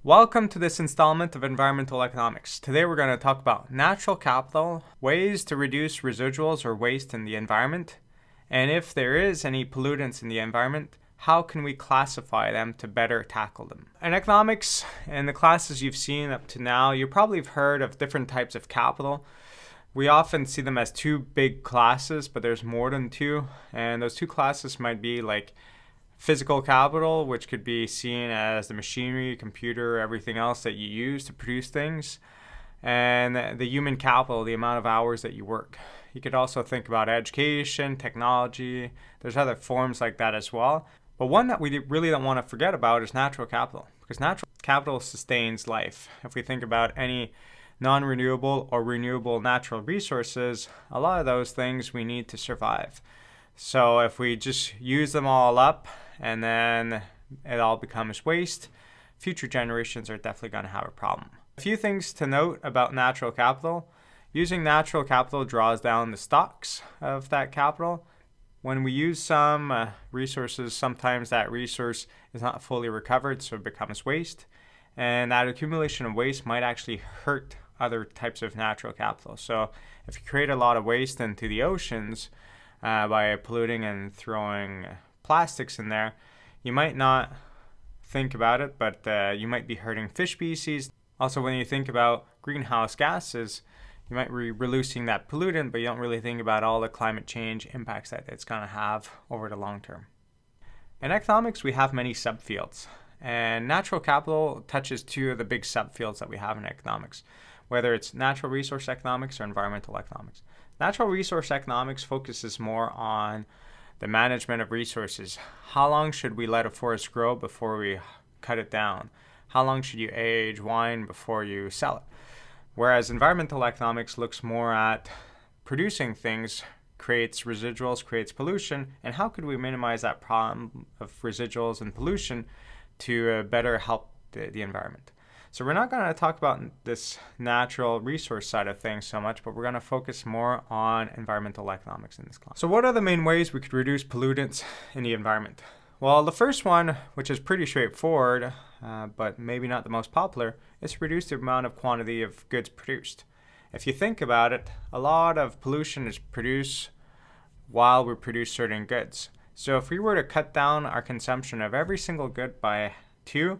Welcome to this installment of Environmental Economics. Today we're going to talk about natural capital, ways to reduce residuals or waste in the environment, and if there is any pollutants in the environment, how can we classify them to better tackle them? In economics, in the classes you've seen up to now, you probably have heard of different types of capital. We often see them as two big classes, but there's more than two, and those two classes might be like physical capital, which could be seen as the machinery, computer, everything else that you use to produce things, and the human capital, the amount of hours that you work. You could also think about education, technology. There's other forms like that as well. But one that we really don't want to forget about is natural capital, because natural capital sustains life. If we think about any non-renewable or renewable natural resources, a lot of those things we need to survive. So if we just use them all up and then it all becomes waste, future generations are definitely going to have a problem. A few things to note about natural capital. Using natural capital draws down the stocks of that capital. When we use some resources, sometimes that resource is not fully recovered, so it becomes waste. And that accumulation of waste might actually hurt other types of natural capital. So if you create a lot of waste into the oceans, by polluting and throwing plastics in there, you might not think about it, but you might be hurting fish species. Also, when you think about greenhouse gases, you might be releasing that pollutant, but you don't really think about all the climate change impacts that it's going to have over the long term. In economics, we have many subfields, and natural capital touches two of the big subfields that we have in economics, whether it's natural resource economics or environmental economics. Natural resource economics focuses more on the management of resources. How long should we let a forest grow before we cut it down? How long should you age wine before you sell it? Whereas environmental economics looks more at producing things, creates residuals, creates pollution, and how could we minimize that problem of residuals and pollution to better help the environment? So we're not going to talk about this natural resource side of things so much, but we're going to focus more on environmental economics in this class. So what are the main ways we could reduce pollutants in the environment? Well, the first one, which is pretty straightforward, but maybe not the most popular, is to reduce the amount of quantity of goods produced. If you think about it, a lot of pollution is produced while we produce certain goods. So if we were to cut down our consumption of every single good by 2,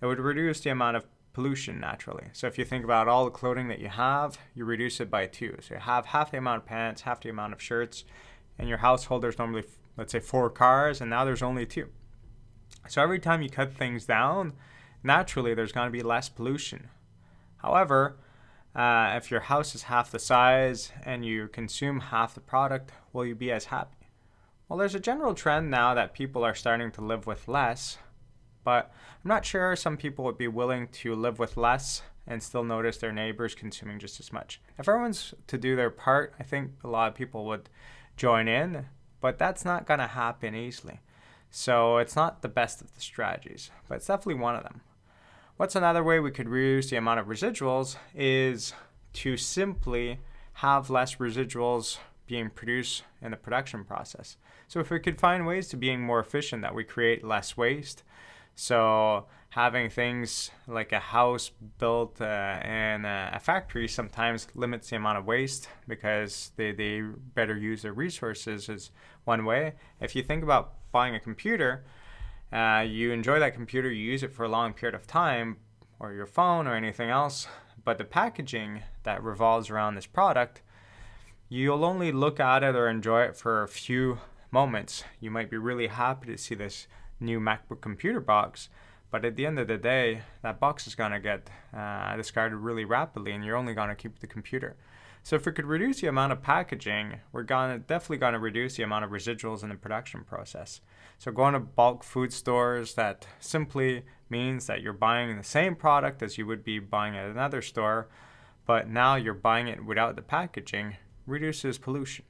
it would reduce the amount of pollution naturally. So if you think about all the clothing that you have, you reduce it by 2. So you have half the amount of pants, half the amount of shirts. In your household, there's normally, let's say, 4 cars, and now there's only 2. So every time you cut things down, naturally there's going to be less pollution. However, if your house is half the size and you consume half the product, will you be as happy? Well, there's a general trend now that people are starting to live with less, but I'm not sure some people would be willing to live with less and still notice their neighbors consuming just as much. If everyone's to do their part, I think a lot of people would join in, but that's not going to happen easily. So it's not the best of the strategies, but it's definitely one of them. What's another way we could reduce the amount of residuals is to simply have less residuals being produced in the production process. So if we could find ways to being more efficient, that we create less waste. So having things like a house built in a factory sometimes limits the amount of waste because they better use their resources is one way. If you think about buying a computer, you enjoy that computer, you use it for a long period of time, or your phone or anything else, but the packaging that revolves around this product, you'll only look at it or enjoy it for a few moments. You might be really happy to see this new MacBook computer box, but at the end of the day, that box is going to get discarded really rapidly, and you're only going to keep the computer. So if we could reduce the amount of packaging, we're definitely going to reduce the amount of residuals in the production process. So going to bulk food stores, that simply means that you're buying the same product as you would be buying at another store, but now you're buying it without the packaging, reduces pollution.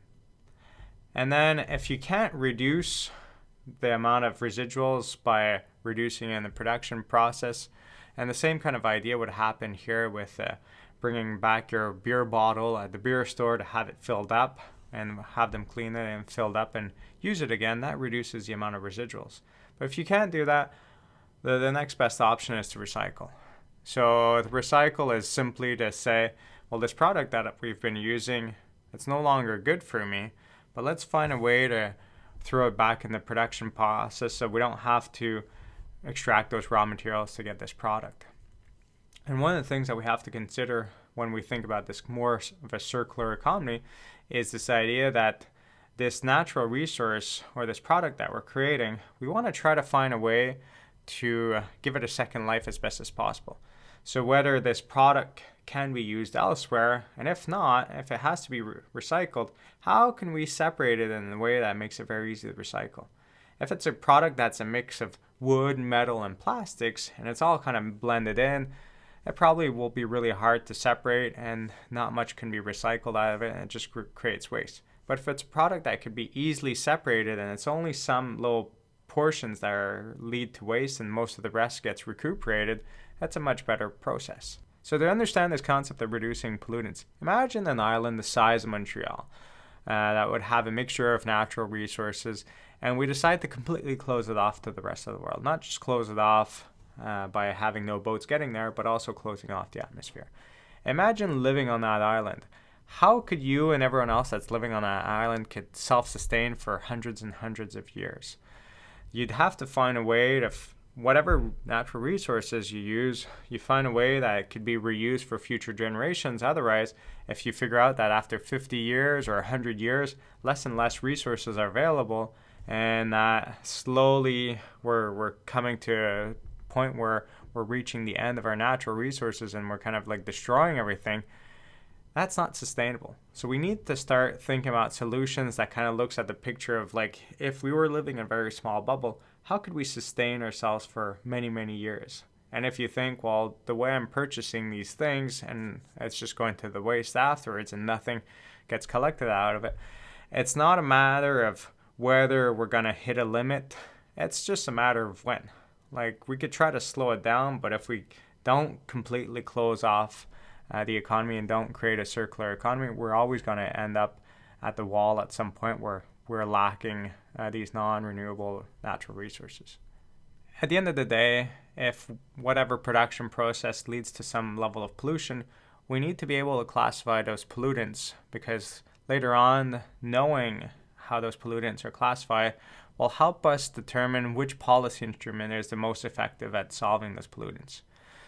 And then if you can't reduce the amount of residuals by reducing in the production process, and the same kind of idea would happen here with bringing back your beer bottle at the beer store to have it filled up and have them clean it and filled up and use it again. That reduces the amount of residuals. But if you can't do that, the next best option is to recycle. So the recycle is simply to say, well, this product that we've been using, it's no longer good for me, but let's find a way to throw it back in the production process so we don't have to extract those raw materials to get this product. And one of the things that we have to consider when we think about this more of a circular economy is this idea that this natural resource or this product that we're creating, we want to try to find a way to give it a second life as best as possible. So whether this product can be used elsewhere, and if not, if it has to be recycled, how can we separate it in a way that makes it very easy to recycle? If it's a product that's a mix of wood, metal, and plastics, and it's all kind of blended in, it probably will be really hard to separate and not much can be recycled out of it, and it just creates waste. But if it's a product that could be easily separated and it's only some little portions that lead to waste and most of the rest gets recuperated, that's a much better process. So to understand this concept of reducing pollutants, imagine an island the size of Montreal that would have a mixture of natural resources, and we decide to completely close it off to the rest of the world. Not just close it off by having no boats getting there, but also closing off the atmosphere. Imagine living on that island. How could you and everyone else that's living on that island could self-sustain for hundreds and hundreds of years? You'd have to find a way to, whatever natural resources you use, you find a way that it could be reused for future generations. Otherwise, if you figure out that after 50 years or 100 years, less and less resources are available, and that slowly we're coming to a point where we're reaching the end of our natural resources and we're kind of like destroying everything, that's not sustainable. So we need to start thinking about solutions that kind of looks at the picture of like, if we were living in a very small bubble, how could we sustain ourselves for many, many years? And if you think, well, the way I'm purchasing these things and it's just going to the waste afterwards and nothing gets collected out of it, it's not a matter of whether we're going to hit a limit. It's just a matter of when. Like, we could try to slow it down, but if we don't completely close off the economy and don't create a circular economy, we're always going to end up at the wall at some point where we're lacking these non-renewable natural resources. At the end of the day, if whatever production process leads to some level of pollution, we need to be able to classify those pollutants, because later on, knowing how those pollutants are classified will help us determine which policy instrument is the most effective at solving those pollutants.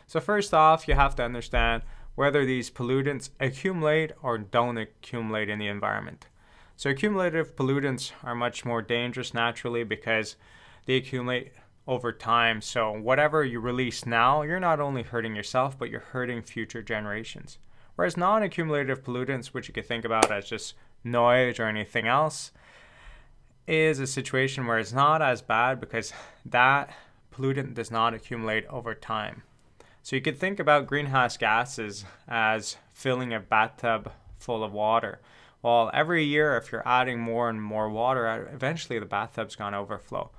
So first off, you have to understand whether these pollutants accumulate or don't accumulate in the environment. So accumulative pollutants are much more dangerous naturally because they accumulate over time. So whatever you release now, you're not only hurting yourself, but you're hurting future generations. Whereas non-accumulative pollutants, which you could think about as just noise or anything else, is a situation where it's not as bad because that pollutant does not accumulate over time. So you could think about greenhouse gases as filling a bathtub full of water. Well, every year, if you're adding more and more water, eventually the bathtub's going to overflow.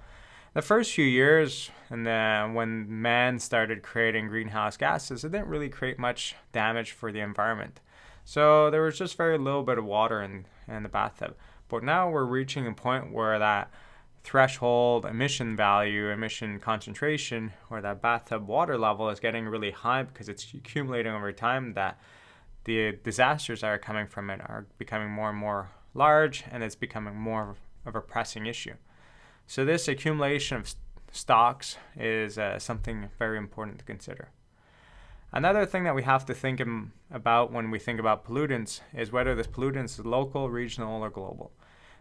The first few years, and then when man started creating greenhouse gases, it didn't really create much damage for the environment. So there was just very little bit of water in the bathtub. But now we're reaching a point where that threshold emission value, emission concentration, or that bathtub water level is getting really high because it's accumulating over time, that the disasters that are coming from it are becoming more and more large, and it's becoming more of a pressing issue. So this accumulation of stocks is something very important to consider. Another thing that we have to think about when we think about pollutants is whether this pollutant is local, regional, or global.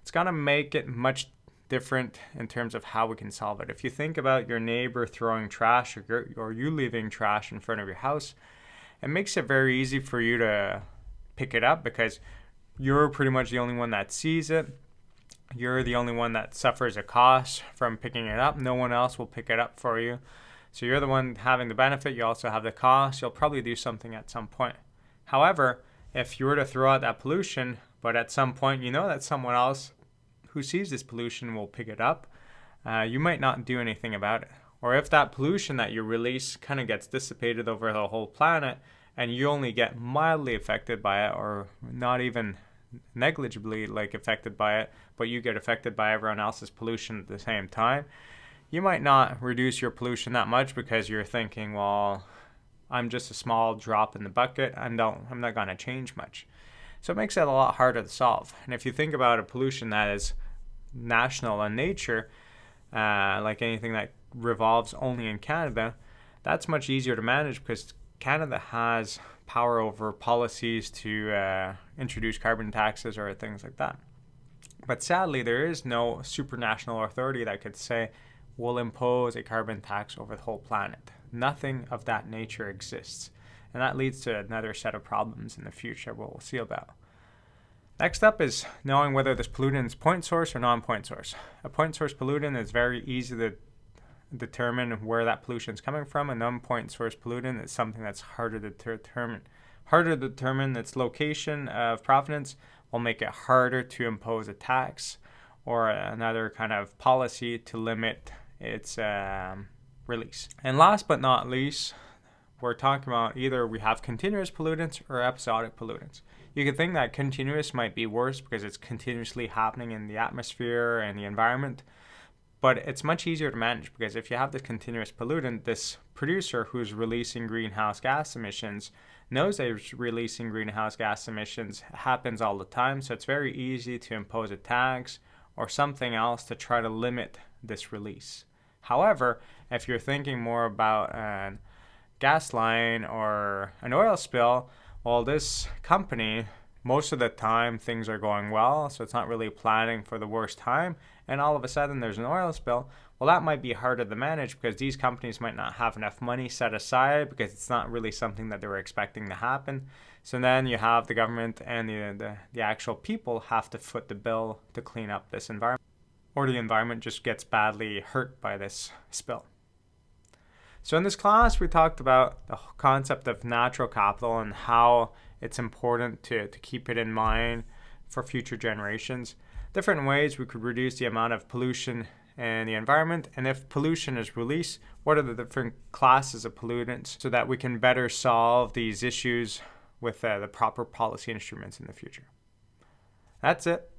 It's going to make it much different in terms of how we can solve it. If you think about your neighbor throwing trash or you leaving trash in front of your house, it makes it very easy for you to pick it up because you're pretty much the only one that sees it. You're the only one that suffers a cost from picking it up. No one else will pick it up for you. So you're the one having the benefit. You also have the cost. You'll probably do something at some point. However, if you were to throw out that pollution, but at some point you know that someone else who sees this pollution will pick it up, you might not do anything about it. Or if that pollution that you release kind of gets dissipated over the whole planet and you only get mildly affected by it, or not even negligibly affected by it, but you get affected by everyone else's pollution at the same time, you might not reduce your pollution that much because you're thinking, well, I'm just a small drop in the bucket. I'm not going to change much. So it makes it a lot harder to solve. And if you think about a pollution that is national in nature, like anything that revolves only in Canada, that's much easier to manage because Canada has power over policies to introduce carbon taxes or things like that. But sadly, there is no supranational authority that could say, we'll impose a carbon tax over the whole planet. Nothing of that nature exists. And that leads to another set of problems in the future we'll see about. Next up is knowing whether this pollutant is point source or non-point source. A point source pollutant is very easy to determine where that pollution is coming from. A non-point source pollutant is something that's harder to determine. Harder to determine its location of provenance will make it harder to impose a tax or another kind of policy to limit its release. And last but not least, we're talking about either we have continuous pollutants or episodic pollutants. You could think that continuous might be worse because it's continuously happening in the atmosphere and the environment, but it's much easier to manage because if you have this continuous pollutant, this producer who's releasing greenhouse gas emissions knows they're releasing greenhouse gas emissions happens all the time, so it's very easy to impose a tax or something else to try to limit this release. However, if you're thinking more about a gas line or an oil spill, well, this company, most of the time things are going well, so it's not really planning for the worst time, and all of a sudden there's an oil spill. Well, that might be harder to manage because these companies might not have enough money set aside because it's not really something that they were expecting to happen. So then you have the government and the actual people have to foot the bill to clean up this environment, or the environment just gets badly hurt by this spill. So in this class, we talked about the concept of natural capital and how it's important to keep it in mind for future generations. Different ways we could reduce the amount of pollution in the environment, and if pollution is released, what are the different classes of pollutants so that we can better solve these issues with the proper policy instruments in the future. That's it.